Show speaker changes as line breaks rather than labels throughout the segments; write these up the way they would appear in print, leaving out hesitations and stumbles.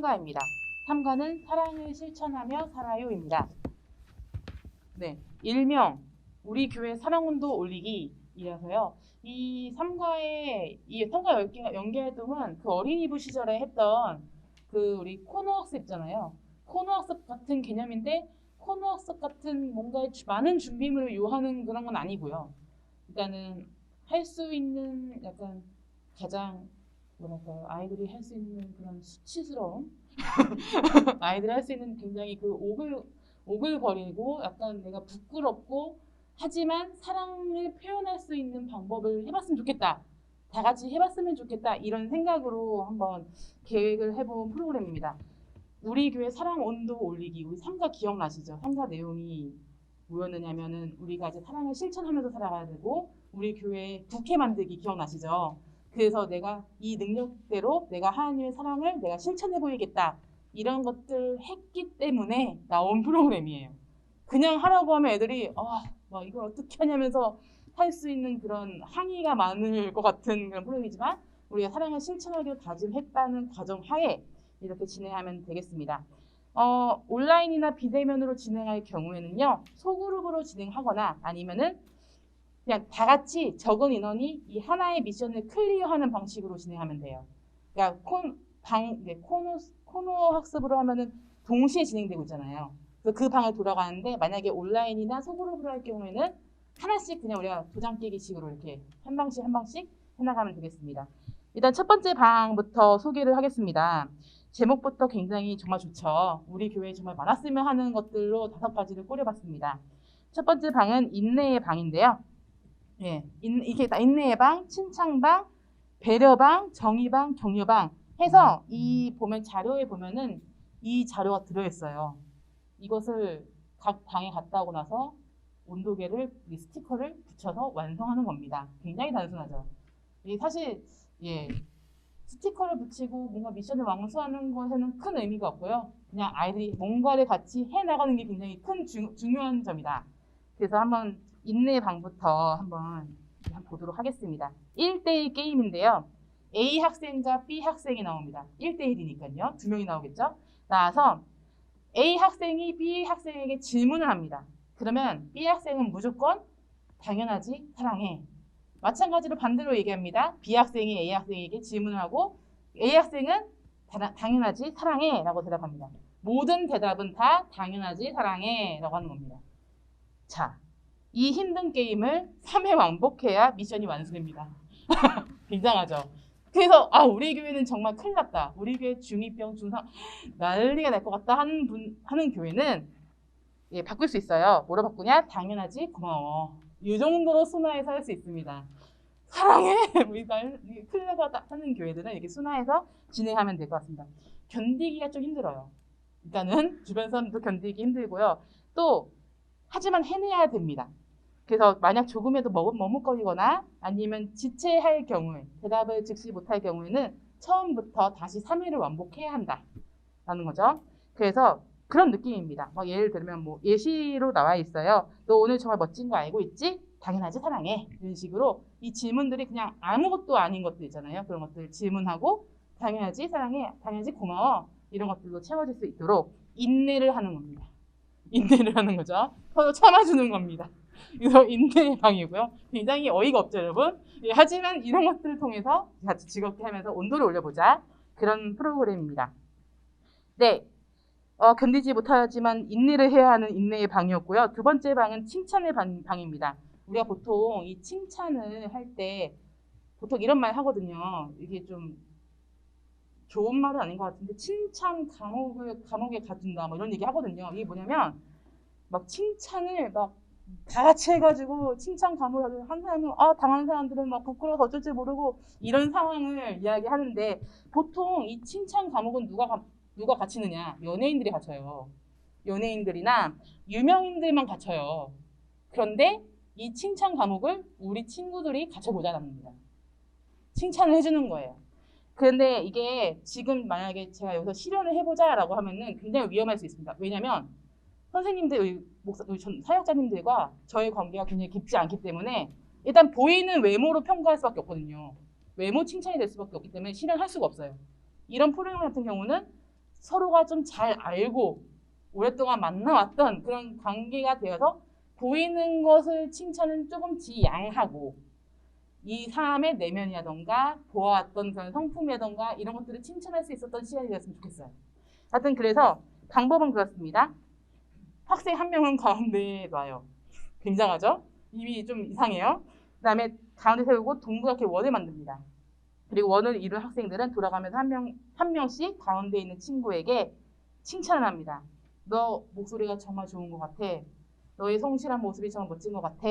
삼가입니다. 삼가는 사랑을 실천하며 살아요입니다. 네, 일명 우리 교회 사랑운동 올리기이라서요. 이 삼가 연계활동은 그 어린이부 시절에 했던 그 우리 코너학습 있잖아요. 코너학습 같은 개념인데 코너학습 같은 뭔가 많은 준비물을 요하는 그런 건 아니고요. 일단은 할 수 있는 약간 가장 뭐랄까요, 아이들이 할 수 있는 그런 수치스러운 아이들이 할 수 있는 굉장히 그 오글거리고 약간 내가 부끄럽고 하지만 사랑을 표현할 수 있는 방법을 해봤으면 좋겠다. 다 같이 해봤으면 좋겠다. 이런 생각으로 한번 계획을 해본 프로그램입니다. 우리 교회 사랑 온도 올리기, 우리 삼가 기억나시죠? 삼가 내용이 뭐였느냐면은 우리가 이제 사랑을 실천하면서 살아가야 되고 우리 교회 부캐 만들기 기억나시죠? 그래서 내가 이 능력대로 내가 하나님의 사랑을 내가 실천해 보이겠다. 이런 것들 했기 때문에 나온 프로그램이에요. 그냥 하라고 하면 애들이 막 이걸 어떻게 하냐면서 할 수 있는 그런 항의가 많을 것 같은 그런 프로그램이지만 우리가 사랑을 실천하기로 다짐했다는 과정 하에 이렇게 진행하면 되겠습니다. 온라인이나 비대면으로 진행할 경우에는요, 소그룹으로 진행하거나 아니면은 그냥 다 같이 적은 인원이 이 하나의 미션을 클리어하는 방식으로 진행하면 돼요. 그러니까 코너 학습으로 하면은 동시에 진행되고 있잖아요. 그래서 그 방을 돌아가는데 만약에 온라인이나 소그룹으로 할 경우에는 하나씩 그냥 우리가 도장 깨기식으로 이렇게 한 방씩 해나가면 되겠습니다. 일단 첫 번째 방부터 소개를 하겠습니다. 제목부터 굉장히 정말 좋죠. 우리 교회에 정말 많았으면 하는 것들로 5가지를 꾸려봤습니다. 첫 번째 방은 인내의 방인데요. 예, 이게 다 인내의 방, 칭찬방, 배려방, 정의방, 격려방 해서 이 보면 자료에 보면은 이 자료가 들어있어요. 이것을 각 방에 갔다 오고 나서 온도계를 스티커를 붙여서 완성하는 겁니다. 굉장히 단순하죠. 사실 스티커를 붙이고 뭔가 미션을 완수하는 것에는 큰 의미가 없고요. 그냥 아이들이 뭔가를 같이 해나가는 게 굉장히 큰 중요한 점이다. 그래서 한번 인내 방부터 한번 보도록 하겠습니다. 1대1 게임인데요. A 학생과 B 학생이 나옵니다. 1대1이니까요. 2명이 나오겠죠? 나와서 A 학생이 B 학생에게 질문을 합니다. 그러면 B 학생은 무조건 당연하지, 사랑해. 마찬가지로 반대로 얘기합니다. B 학생이 A 학생에게 질문을 하고 A 학생은 당연하지, 사랑해 라고 대답합니다. 모든 대답은 다 당연하지, 사랑해 라고 하는 겁니다. 자, 이 힘든 게임을 3회 왕복해야 미션이 완수됩니다. 굉장하죠? 그래서 우리 교회는 정말 큰일 났다. 우리 교회 중2병, 중3 난리가 날 것 같다 하는 교회는 바꿀 수 있어요. 뭐로 바꾸냐? 당연하지, 고마워. 이 정도로 순화해서 할 수 있습니다. 사랑해! 큰일 날 것 같다 하는 교회들은 이렇게 순화해서 진행하면 될 것 같습니다. 견디기가 좀 힘들어요. 일단은 주변 사람도 견디기 힘들고요. 또 하지만 해내야 됩니다. 그래서 만약 조금이라도 머뭇거리거나 아니면 지체할 경우에 대답을 즉시 못할 경우에는 처음부터 다시 3회를 완복해야 한다라는 거죠. 그래서 그런 느낌입니다. 예를 들면 예시로 나와 있어요. 너 오늘 정말 멋진 거 알고 있지? 당연하지, 사랑해. 이런 식으로 이 질문들이 그냥 아무것도 아닌 것들 있잖아요. 그런 것들 질문하고 당연하지, 사랑해, 당연하지, 고마워. 이런 것들로 채워질 수 있도록 인내를 하는 겁니다. 인내를 하는 거죠. 서로 참아주는 겁니다. 그래서 인내의 방이고요. 굉장히 어이가 없죠, 여러분? 하지만 이런 것들을 통해서 같이 즐겁게 하면서 온도를 올려보자. 그런 프로그램입니다. 네. 견디지 못하지만 인내를 해야 하는 인내의 방이었고요. 두 번째 방은 칭찬의 방입니다. 우리가 보통 이 칭찬을 할 때 보통 이런 말 하거든요. 이게 좀 좋은 말은 아닌 것 같은데 칭찬 감옥에 가둔다 이런 얘기 하거든요. 이게 뭐냐면 칭찬을 다 같이 해가지고 칭찬 감옥에 한 사람은 당한 사람들은 부끄러워서 어쩔 줄 모르고 이런 상황을 이야기하는데 보통 이 칭찬 감옥은 누가 갇히느냐? 연예인들이 갇혀요. 연예인들이나 유명인들만 갇혀요. 그런데 이 칭찬 감옥을 우리 친구들이 갇혀보자는 겁니다. 칭찬을 해주는 거예요. 그런데 이게 지금 만약에 제가 여기서 실현을 해보자라고 하면은 굉장히 위험할 수 있습니다. 왜냐면 선생님들, 우리 사역자님들과 저의 관계가 굉장히 깊지 않기 때문에 일단 보이는 외모로 평가할 수밖에 없거든요. 외모 칭찬이 될 수밖에 없기 때문에 실현할 수가 없어요. 이런 프로그램 같은 경우는 서로가 좀 잘 알고 오랫동안 만나왔던 그런 관계가 되어서 보이는 것을 칭찬은 조금 지양하고 이 사람의 내면이라던가 보아왔던 그런 성품이라던가 이런 것들을 칭찬할 수 있었던 시간이 되었으면 좋겠어요. 하여튼 그래서 방법은 그렇습니다. 학생 한 명은 가운데에 놔요. 굉장하죠? 이미 좀 이상해요. 그 다음에 가운데 세우고 동그랗게 원을 만듭니다. 그리고 원을 이룬 학생들은 돌아가면서 한 명씩 가운데 있는 친구에게 칭찬을 합니다. 너 목소리가 정말 좋은 것 같아. 너의 성실한 모습이 정말 멋진 것 같아.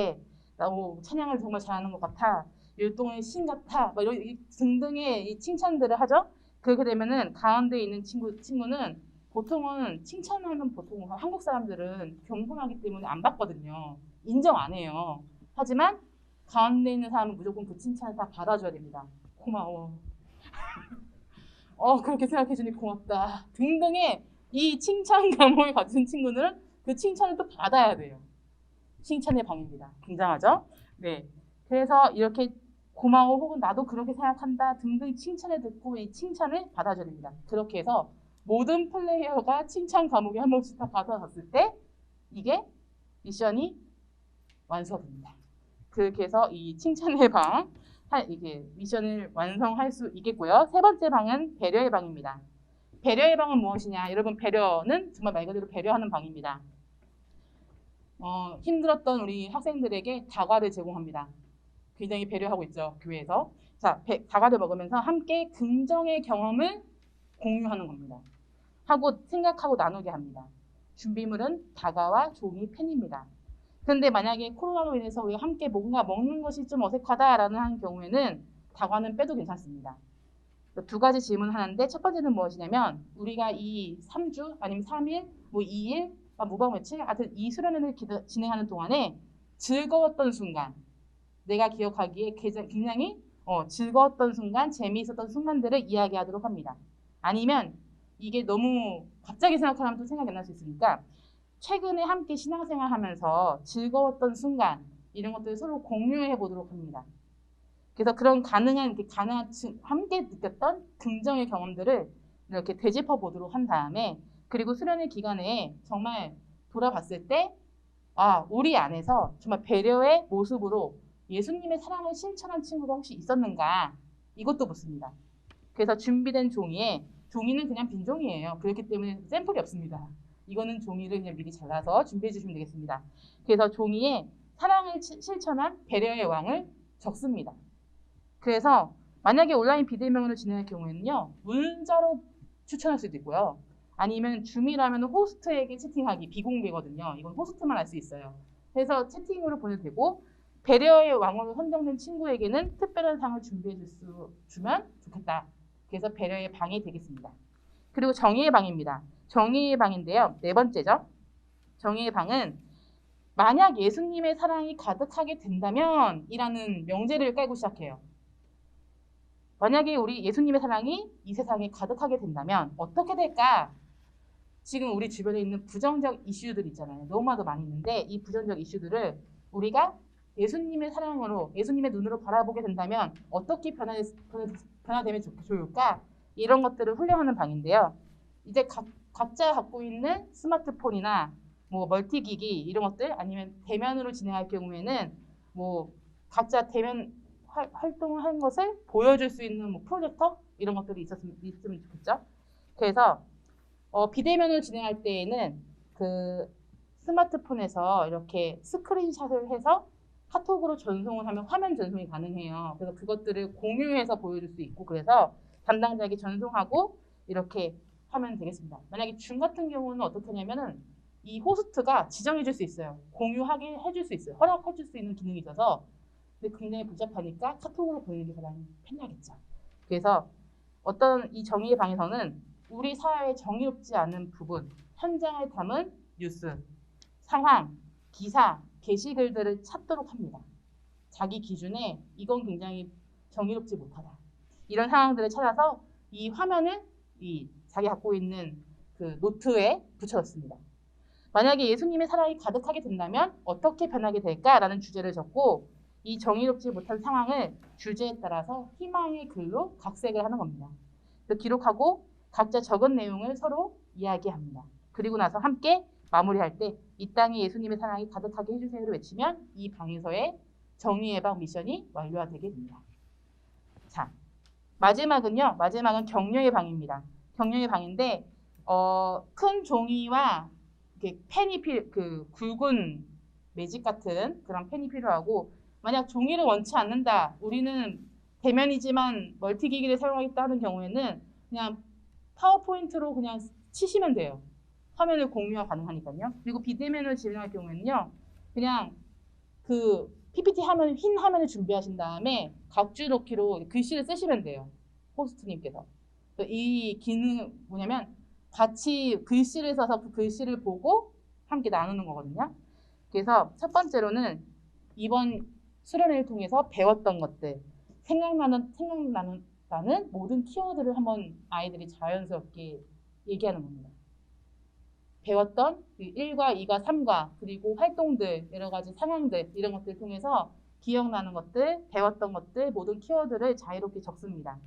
나 찬양을 정말 잘하는 것 같아. 율동의 신 같아. 막 이런 등등의 이 칭찬들을 하죠. 그렇게 되면은 가운데 있는 친구는 보통은 칭찬하면 보통 한국 사람들은 겸손하기 때문에 안 받거든요. 인정 안 해요. 하지만 가운데 있는 사람은 무조건 그 칭찬을 다 받아줘야 됩니다. 고마워. 그렇게 생각해주니 고맙다. 등등의 이 칭찬 감옥을 가진 친구는 그 칭찬을 또 받아야 돼요. 칭찬의 방입니다. 굉장하죠? 네. 그래서 이렇게 고마워 혹은 나도 그렇게 생각한다 등등 칭찬을 듣고 이 칭찬을 받아줘야 됩니다. 그렇게 해서 모든 플레이어가 칭찬 감옥에 한 번씩 다 받아갔을 때 이게 미션이 완성됩니다. 그렇게 해서 이 칭찬의 방 이게 미션을 완성할 수 있겠고요. 세 번째 방은 배려의 방입니다. 배려의 방은 무엇이냐? 여러분 배려는 정말 말 그대로 배려하는 방입니다. 힘들었던 우리 학생들에게 다과를 제공합니다. 굉장히 배려하고 있죠. 교회에서. 자, 다과를 먹으면서 함께 긍정의 경험을 공유하는 겁니다. 하고 생각하고 나누게 합니다. 준비물은 다과와 종이, 펜입니다. 그런데 만약에 코로나로 인해서 우리가 함께 뭔가 먹는 것이 좀 어색하다라는 하는 경우에는 다과는 빼도 괜찮습니다. 두 가지 질문하는데 첫 번째는 무엇이냐면 우리가 이 3주 아니면 3일, 뭐 2일, 무방 며칠 하여튼 이 수련회를 진행하는 동안에 즐거웠던 순간 내가 기억하기에 굉장히 즐거웠던 순간, 재미있었던 순간들을 이야기하도록 합니다. 아니면 이게 너무 갑자기 생각하면 또 생각이 안 날 수 있으니까 최근에 함께 신앙생활 하면서 즐거웠던 순간 이런 것들을 서로 공유해 보도록 합니다. 그래서 그런 가능한 함께 느꼈던 긍정의 경험들을 이렇게 되짚어 보도록 한 다음에 그리고 수련회 기간에 정말 돌아봤을 때 우리 안에서 정말 배려의 모습으로 예수님의 사랑을 실천한 친구가 혹시 있었는가 이것도 묻습니다. 그래서 준비된 종이는 그냥 빈 종이에요. 그렇기 때문에 샘플이 없습니다. 이거는 종이를 그냥 미리 잘라서 준비해 주시면 되겠습니다. 그래서 종이에 사랑을 실천한 배려의 왕을 적습니다. 그래서 만약에 온라인 비대면으로 진행할 경우에는요. 문자로 추천할 수도 있고요. 아니면 줌이라면 호스트에게 채팅하기 비공개거든요. 이건 호스트만 알 수 있어요. 그래서 채팅으로 보내도 되고 배려의 왕으로 선정된 친구에게는 특별한 상을 준비해 주면 좋겠다. 그래서 배려의 방이 되겠습니다. 그리고 정의의 방입니다. 정의의 방인데요. 네 번째죠. 정의의 방은 만약 예수님의 사랑이 가득하게 된다면 이라는 명제를 깔고 시작해요. 만약에 우리 예수님의 사랑이 이 세상에 가득하게 된다면 어떻게 될까? 지금 우리 주변에 있는 부정적 이슈들 있잖아요. 너무나도 많이 있는데 이 부정적 이슈들을 우리가 예수님의 사랑으로 예수님의 눈으로 바라보게 된다면 어떻게 변화되면 좋을까? 이런 것들을 훈련하는 방인데요. 이제 각자 갖고 있는 스마트폰이나 뭐 멀티기기 이런 것들 아니면 대면으로 진행할 경우에는 뭐 각자 대면 활동을 하는 것을 보여줄 수 있는 뭐 프로젝터 이런 것들이 있으면 좋겠죠. 그래서 비대면으로 진행할 때에는 그 스마트폰에서 이렇게 스크린샷을 해서 카톡으로 전송을 하면 화면 전송이 가능해요. 그래서 그것들을 공유해서 보여줄 수 있고 그래서 담당자에게 전송하고 이렇게 하면 되겠습니다. 만약에 줌 같은 경우는 어떻게 하냐면은 이 호스트가 지정해 줄 수 있어요. 공유하게 해줄 수 있어요. 허락해 줄 수 있는 기능이 있어서 근데 굉장히 복잡하니까 카톡으로 보내는 게 가장 편리하겠죠. 그래서 어떤 이 정의의 방에서는 우리 사회의 정의롭지 않은 부분, 현장을 담은 뉴스, 상황, 기사, 게시글들을 찾도록 합니다. 자기 기준에 이건 굉장히 정의롭지 못하다. 이런 상황들을 찾아서 이 화면을 자기 갖고 있는 그 노트에 붙여넣습니다. 만약에 예수님의 사랑이 가득하게 된다면 어떻게 변하게 될까라는 주제를 적고 이 정의롭지 못한 상황을 주제에 따라서 희망의 글로 각색을 하는 겁니다. 기록하고 각자 적은 내용을 서로 이야기합니다. 그리고 나서 함께 마무리할 때 이 땅에 예수님의 사랑이 가득하게 해주세요를 외치면 이 방에서의 정의의 방 미션이 완료가 되게 됩니다. 자, 마지막은요. 마지막은 격려의 방입니다. 격려의 방인데 큰 종이와 이렇게 펜이 굵은 매직 같은 그런 펜이 필요하고 만약 종이를 원치 않는다. 우리는 대면이지만 멀티기기를 사용하겠다는 경우에는 그냥 파워포인트로 그냥 치시면 돼요. 화면을 공유가 가능하니까요. 그리고 비대면을 진행할 경우에는요. 그냥 그 PPT 화면, 흰 화면을 준비하신 다음에 각주 넣기로 글씨를 쓰시면 돼요. 호스트님께서. 이 기능은 뭐냐면 같이 글씨를 써서 그 글씨를 보고 함께 나누는 거거든요. 그래서 첫 번째로는 이번 수련회를 통해서 배웠던 것들, 생각나는 모든 키워드를 한번 아이들이 자연스럽게 얘기하는 겁니다. 배웠던 1과 2과 3과 그리고 활동들, 여러 가지 상황들 이런 것들을 통해서 기억나는 것들, 배웠던 것들, 모든 키워드를 자유롭게 적습니다.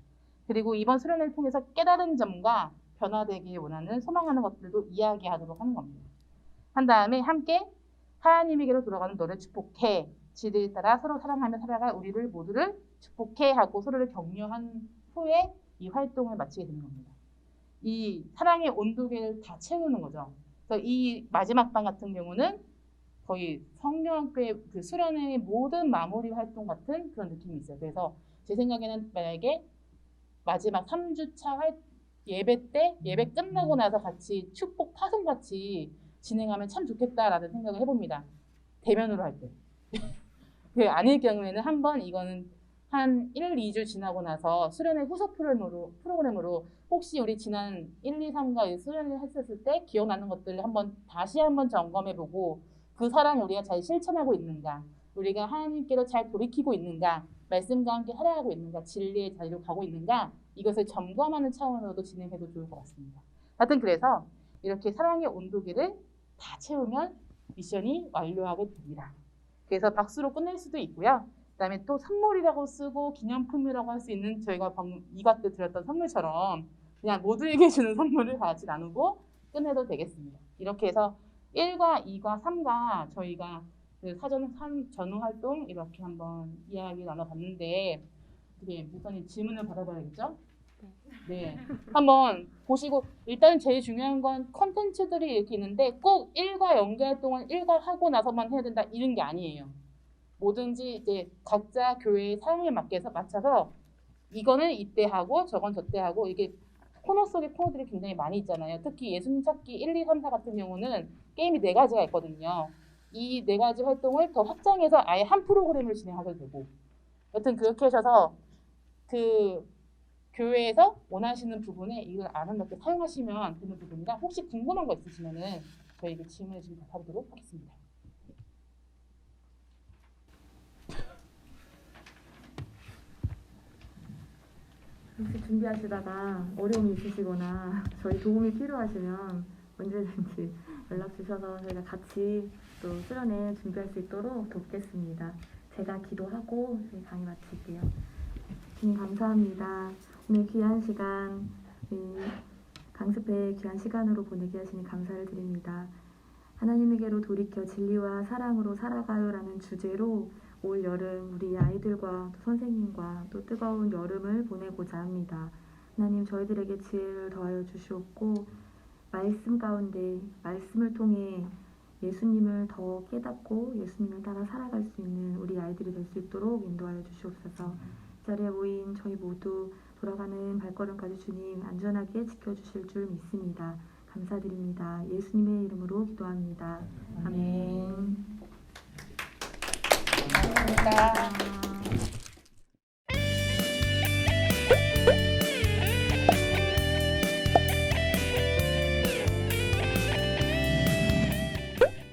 그리고 이번 수련회를 통해서 깨달은 점과 변화되길 원하는 소망하는 것들도 이야기하도록 하는 겁니다. 한 다음에 함께 하나님에게로 돌아가는 너를 축복해. 지들에 따라 서로 사랑하며 살아갈 우리를 모두를 축복해 하고 서로를 격려한 후에 이 활동을 마치게 되는 겁니다. 이 사랑의 온도계를 다 채우는 거죠. 그래서 이 마지막 방 같은 경우는 거의 성령교회 그 수련회의 모든 마무리 활동 같은 그런 느낌이 있어요. 그래서 제 생각에는 만약에 마지막 3주차 예배 때 예배 끝나고 나서 같이 축복 파송 같이 진행하면 참 좋겠다라는 생각을 해봅니다. 대면으로 할 때. 그 아닐 경우에는 한번 이거는 한 1, 2주 지나고 나서 수련회 후속 프로그램으로 혹시 우리 지난 1, 2, 3과 수련회를 했었을 때 기억나는 것들을 다시 한번 점검해보고 그 사랑 우리가 잘 실천하고 있는가, 우리가 하나님께로 잘 돌이키고 있는가, 말씀과 함께 살아가고 있는가, 진리의 자리로 가고 있는가, 이것을 점검하는 차원으로도 진행해도 좋을 것 같습니다. 하여튼 그래서 이렇게 사랑의 온도계를 다 채우면 미션이 완료하게 됩니다. 그래서 박수로 끝낼 수도 있고요. 그다음에 또 선물이라고 쓰고 기념품이라고 할 수 있는 저희가 방금 2과 때 드렸던 선물처럼 그냥 모두에게 주는 선물을 같이 나누고 끝내도 되겠습니다. 이렇게 해서 1과 2과 3과 저희가 그 사전 전후 활동 이렇게 한번 이야기 나눠봤는데 어떻게 목사님 질문을 받아봐야겠죠? 네. 한번 보시고 일단 제일 중요한 건 컨텐츠들이 이렇게 있는데 꼭 1과 연계할 동안 1과 하고 나서만 해야 된다 이런 게 아니에요. 뭐든지 이제 각자 교회의 사용에 맞춰서 이거는 이때 하고 저건 저때 하고 이게 코너 속에 코너들이 굉장히 많이 있잖아요. 특히 예수님 찾기 1, 2, 3, 4 같은 경우는 게임이 4가지가 있거든요. 이 4가지 활동을 더 확장해서 아예 한 프로그램을 진행하셔도 되고 여튼 그렇게 하셔서 그 교회에서 원하시는 부분에 이걸 아름답게 사용하시면 되는 부분이라 혹시 궁금한 거 있으시면은 저희에게 질문을 좀 답하도록 하겠습니다.
혹시 준비하시다가 어려움이 있으시거나 저희 도움이 필요하시면 언제든지 연락 주셔서 저희가 같이 또 수련회 준비할 수 있도록 돕겠습니다. 제가 기도하고 저희 강의 마칠게요. 주님 감사합니다. 오늘 귀한 시간, 강습회 귀한 시간으로 보내게 하시니 감사를 드립니다. 하나님에게로 돌이켜 진리와 사랑으로 살아가요라는 주제로 올 여름 우리 아이들과 또 선생님과 또 뜨거운 여름을 보내고자 합니다. 하나님 저희들에게 지혜를 더하여 주시옵고 말씀 가운데 말씀을 통해 예수님을 더 깨닫고 예수님을 따라 살아갈 수 있는 우리 아이들이 될 수 있도록 인도하여 주시옵소서. 이 자리에 모인 저희 모두 돌아가는 발걸음까지 주님 안전하게 지켜주실 줄 믿습니다. 감사드립니다. 예수님의 이름으로 기도합니다. 아멘.
감사합니다.